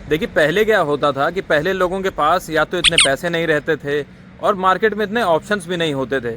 देखिए पहले क्या होता था कि पहले लोगों के पास या तो इतने पैसे नहीं रहते थे और मार्केट में इतने ऑप्शंस भी नहीं होते थे।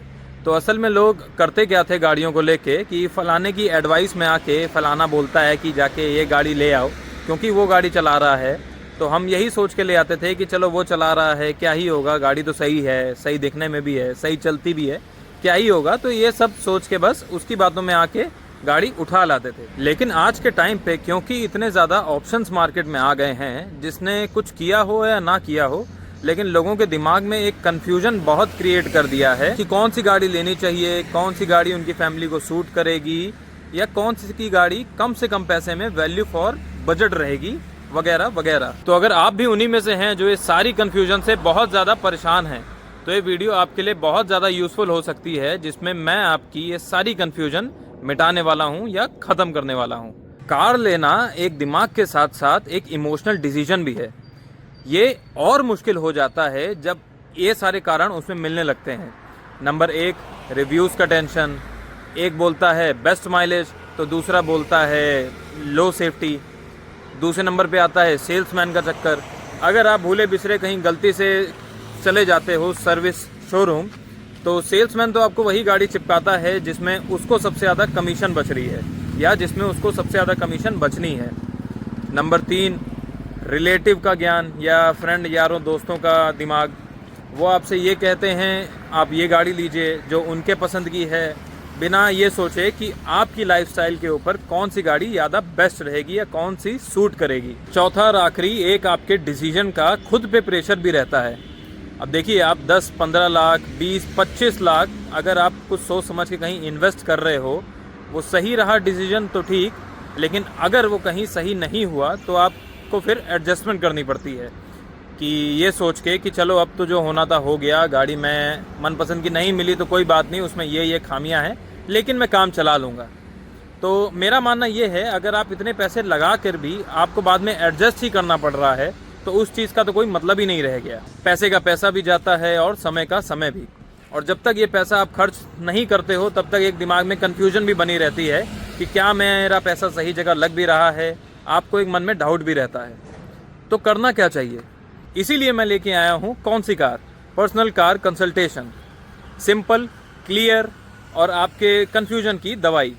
तो असल में लोग करते क्या थे गाड़ियों को लेके कि फ़लाने की एडवाइस में आके फ़लाना बोलता है कि जाके ये गाड़ी ले आओ क्योंकि वो गाड़ी चला रहा है। तो हम यही सोच के ले आते थे कि चलो वो चला रहा है, क्या ही होगा, गाड़ी तो सही है, सही दिखने में भी है, सही चलती भी है, क्या ही होगा। तो ये सब सोच के बस उसकी बातों में आके गाड़ी उठा लाते थे। लेकिन आज के टाइम पे क्योंकि इतने ज़्यादा ऑप्शंस मार्केट में आ गए हैं, जिसने कुछ किया हो या ना किया हो, लेकिन लोगों के दिमाग में एक कन्फ्यूजन बहुत क्रिएट कर दिया है कि कौन सी गाड़ी लेनी चाहिए, कौन सी गाड़ी उनकी फैमिली को सूट करेगी, या कौन सी की गाड़ी कम से कम पैसे में वैल्यू फॉर बजट रहेगी, वगैरह वगैरह। तो अगर आप भी उन्हीं में से हैं जो ये सारी कन्फ्यूजन से बहुत ज़्यादा परेशान हैं, तो ये वीडियो आपके लिए बहुत ज़्यादा यूज़फुल हो सकती है, जिसमें मैं आपकी ये सारी कन्फ्यूजन मिटाने वाला हूँ या ख़त्म करने वाला हूँ। कार लेना एक दिमाग के साथ साथ एक इमोशनल डिसीजन भी है। ये और मुश्किल हो जाता है जब ये सारे कारण उसमें मिलने लगते हैं। नंबर 1, रिव्यूज़ का टेंशन। एक बोलता है बेस्ट माइलेज तो दूसरा बोलता है लो सेफ्टी। दूसरे नंबर पे आता है सेल्समैन का चक्कर। अगर आप भूले बिसरे कहीं गलती से चले जाते हो सर्विस शोरूम, तो सेल्समैन तो आपको वही गाड़ी चिपकाता है जिसमें उसको सबसे ज़्यादा कमीशन बच रही है या जिसमें उसको सबसे ज़्यादा कमीशन बचनी है। नंबर 3, रिलेटिव का ज्ञान या फ्रेंड यारों दोस्तों का दिमाग। वो आपसे ये कहते हैं आप ये गाड़ी लीजिए जो उनके पसंद की है, बिना ये सोचे कि आपकी लाइफस्टाइल के ऊपर कौन सी गाड़ी ज़्यादा बेस्ट रहेगी या कौन सी सूट करेगी। चौथा और आखिरी, एक आपके डिसीजन का खुद पे प्रेशर भी रहता है। अब देखिए आप 10-15 लाख 20-25 लाख अगर आप कुछ सोच समझ के कहीं इन्वेस्ट कर रहे हो, वो सही रहा डिसीजन तो ठीक, लेकिन अगर वो कहीं सही नहीं हुआ तो आपको फिर एडजस्टमेंट करनी पड़ती है कि ये सोच के कि चलो अब तो जो होना था हो गया, गाड़ी मैं मनपसंद की नहीं मिली तो कोई बात नहीं, उसमें ये खामियां हैं, लेकिन मैं काम चला लूँगा। तो मेरा मानना ये है अगर आप इतने पैसे लगा कर भी आपको बाद में एडजस्ट ही करना पड़ रहा है तो उस चीज़ का तो कोई मतलब ही नहीं रह गया। पैसे का पैसा भी जाता है और समय का समय भी, और जब तक ये पैसा आप खर्च नहीं करते हो तब तक एक दिमाग में कन्फ्यूजन भी बनी रहती है कि क्या मेरा पैसा सही जगह लग भी रहा है। आपको एक मन में डाउट भी रहता है। तो करना क्या चाहिए, इसीलिए मैं लेके आया हूँ कौन सी car, personal car consultation. Simple, clear और आपके कन्फ्यूजन की दवाई।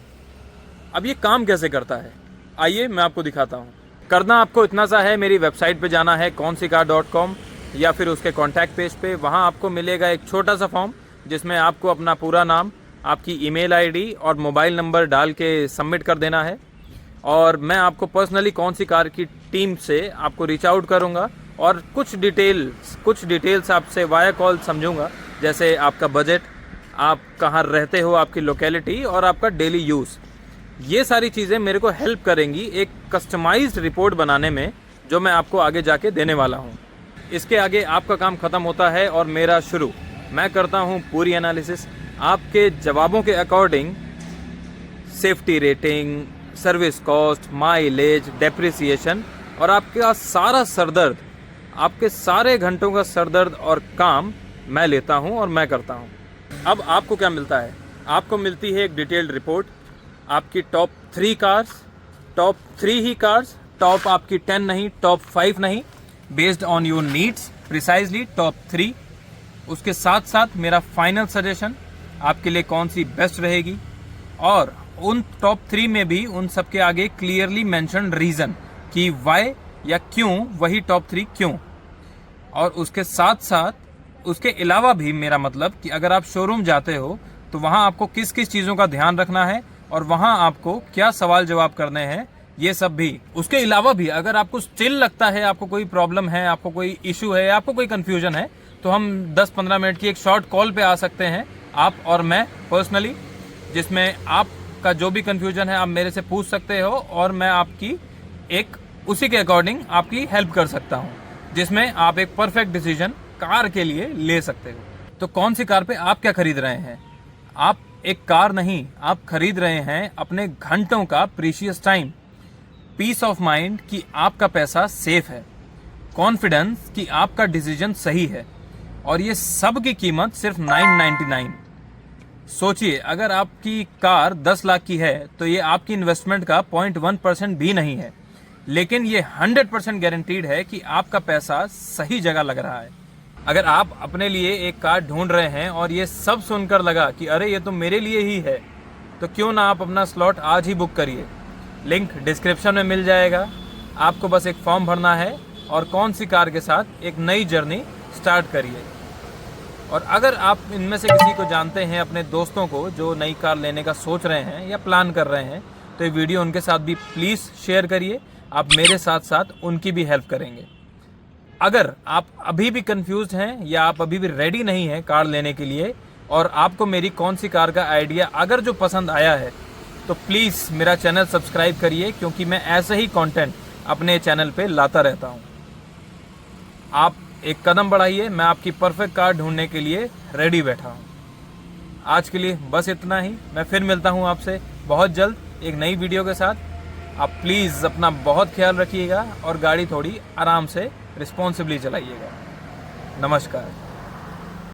अब ये काम कैसे करता है, आइए मैं आपको दिखाता हूँ। करना आपको इतना सा है, मेरी वेबसाइट पे जाना है kaunsicar.com या फिर उसके कॉन्टैक्ट पेज पे। वहाँ आपको मिलेगा एक छोटा सा फॉर्म जिसमें आपको अपना पूरा नाम, आपकी ईमेल आईडी और मोबाइल नंबर डाल के सबमिट कर देना है। और मैं आपको पर्सनली कौन सी कार की टीम से आपको रीच आउट करूँगा और कुछ डिटेल्स आपसे वाया कॉल समझूंगा, जैसे आपका बजट, आप कहाँ रहते हो, आपकी लोकेलिटी और आपका डेली यूज़। ये सारी चीज़ें मेरे को हेल्प करेंगी एक कस्टमाइज्ड रिपोर्ट बनाने में, जो मैं आपको आगे जाके देने वाला हूँ। इसके आगे आपका काम ख़त्म होता है और मेरा शुरू। मैं करता हूँ पूरी एनालिसिस, आपके जवाबों के according safety rating, service cost, mileage, depreciation और आपका सारा सरदर्द, आपके सारे घंटों का सरदर्द और काम मैं लेता हूँ और मैं करता हूँ। अब आपको क्या मिलता है, आपको मिलती है एक डिटेल्ड रिपोर्ट, आपकी टॉप 3 कार्स, टॉप 3 ही कार्स, टॉप आपकी 10 नहीं, टॉप 5 नहीं, based on your needs precisely top 3। उसके साथ साथ मेरा फाइनल सजेशन आपके लिए कौन सी बेस्ट रहेगी, और उन टॉप 3 में भी उन सबके आगे क्लियरली मेंशन रीज़न कि वाई या क्यों वही टॉप 3 क्यों। और उसके साथ साथ उसके अलावा भी मेरा मतलब कि अगर आप शोरूम जाते हो तो वहाँ आपको किस किस चीज़ों का ध्यान रखना है और वहाँ आपको क्या सवाल जवाब करने हैं, ये सब भी। उसके अलावा भी अगर आपको स्टिल लगता है, आपको कोई प्रॉब्लम है, आपको कोई इशू है, आपको कोई कन्फ्यूजन है, तो हम 10-15 मिनट की एक शॉर्ट कॉल पे आ सकते हैं, आप और मैं पर्सनली, जिसमें आपका जो भी कन्फ्यूजन है आप मेरे से पूछ सकते हो और मैं आपकी एक उसी के अकॉर्डिंग आपकी हेल्प कर सकता हूँ, जिसमें आप एक परफेक्ट डिसीजन कार के लिए ले सकते हो। तो कौन सी कार पे आप क्या खरीद रहे हैं, आप एक कार नहीं, आप खरीद रहे हैं अपने घंटों का precious time, peace of mind कि आपका पैसा सेफ है, कॉन्फिडेंस कि आपका डिसीजन सही है, और ये सब की कीमत सिर्फ 999। सोचिए अगर आपकी कार 10 लाख की है तो ये आपकी इन्वेस्टमेंट का 0.1% भी नहीं है। लेकिन ये 100% गारंटीड है कि आपका पैसा सही जगह लग रहा है। अगर आप अपने लिए एक कार ढूंढ रहे हैं और ये सब सुनकर लगा कि अरे ये तो मेरे लिए ही है, तो क्यों ना आप अपना स्लॉट आज ही बुक करिए। लिंक डिस्क्रिप्शन में मिल जाएगा। आपको बस एक फॉर्म भरना है और कौन सी कार के साथ एक नई जर्नी स्टार्ट करिए। और अगर आप इनमें से किसी को जानते हैं, अपने दोस्तों को जो नई कार लेने का सोच रहे हैं या प्लान कर रहे हैं, तो ये वीडियो उनके साथ भी प्लीज़ शेयर करिए। आप मेरे साथ साथ उनकी भी हेल्प करेंगे। अगर आप अभी भी कंफ्यूज हैं या आप अभी भी रेडी नहीं हैं कार लेने के लिए, और आपको मेरी कौन सी कार का आइडिया अगर जो पसंद आया है, तो प्लीज़ मेरा चैनल सब्सक्राइब करिए, क्योंकि मैं ऐसे ही कंटेंट अपने चैनल पे लाता रहता हूँ। आप एक कदम बढ़ाइए, मैं आपकी परफेक्ट कार ढूंढने के लिए रेडी बैठा हूँ। आज के लिए बस इतना ही। मैं फिर मिलता हूँ आपसे बहुत जल्द एक नई वीडियो के साथ। आप प्लीज़ अपना बहुत ख्याल रखिएगा और गाड़ी थोड़ी आराम से रिस्पॉन्सिबली चलाइएगा। नमस्कार।